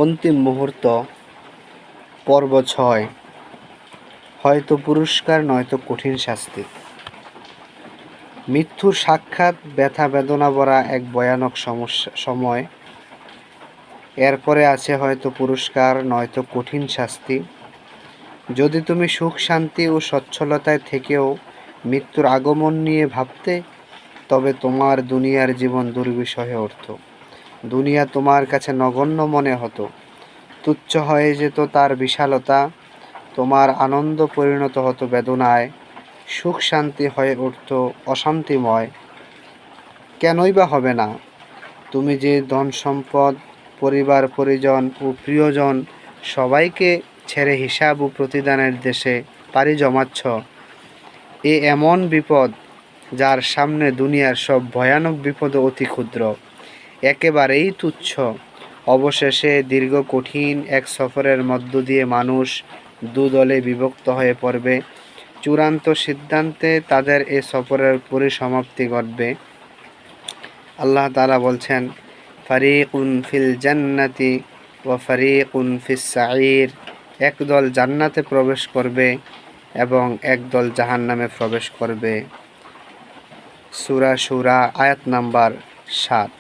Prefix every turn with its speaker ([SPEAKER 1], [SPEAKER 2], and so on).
[SPEAKER 1] অন্তিম মুহূর্ত, পর্ব ৬। হয়তো পুরস্কার নয়তো কঠিন শাস্তি। মৃত্যুর সাক্ষাৎ ব্যথা বেদনা ভরা এক ভয়ানক সময়। এরপরে আছে হয়তো পুরস্কার নয়তো কঠিন শাস্তি। যদি তুমি সুখ শান্তি ও সচ্ছলতায় থেকেও মৃত্যুর আগমন নিয়ে ভাবতে, তবে তোমার দুনিয়ার জীবন দুর্বিষহে উঠত। দুনিয়া তোমার কাছে নগণ্য মনে হতো, তুচ্ছ হয়ে যেত তার বিশালতা। তোমার আনন্দ পরিণত হতো বেদনায়, সুখ শান্তি হয়ে উঠত অশান্তিময়। কেনই বা হবে না? তুমি যে ধন সম্পদ, পরিবার পরিজন ও প্রিয়জন সবাইকে ছেড়ে হিসাব ও প্রতিদানের দেশে পাড়ি জমাচ্ছ, এমন বিপদ যার সামনে দুনিয়ার সব ভয়ানক বিপদ অতি ক্ষুদ্র, একেবারেই তুচ্ছ। অবশেষে দীর্ঘ কঠিন এক সফরের মধ্য দিয়ে মানুষ দুদলে বিভক্ত হয়ে পড়বে। চূড়ান্ত সিদ্ধান্তে তাদের এ সফরের পরিসমাপ্তি ঘটবে। আল্লাহ তাআলা বলছেন, ফারিকুন ফিল জান্নাতি ওয়া ফারিকুন ফিস সাঈর। একদল জান্নাতে প্রবেশ করবে এবং একদল জাহান্নামে প্রবেশ করবে। সূরা শুরা আয়াত নাম্বার ৭।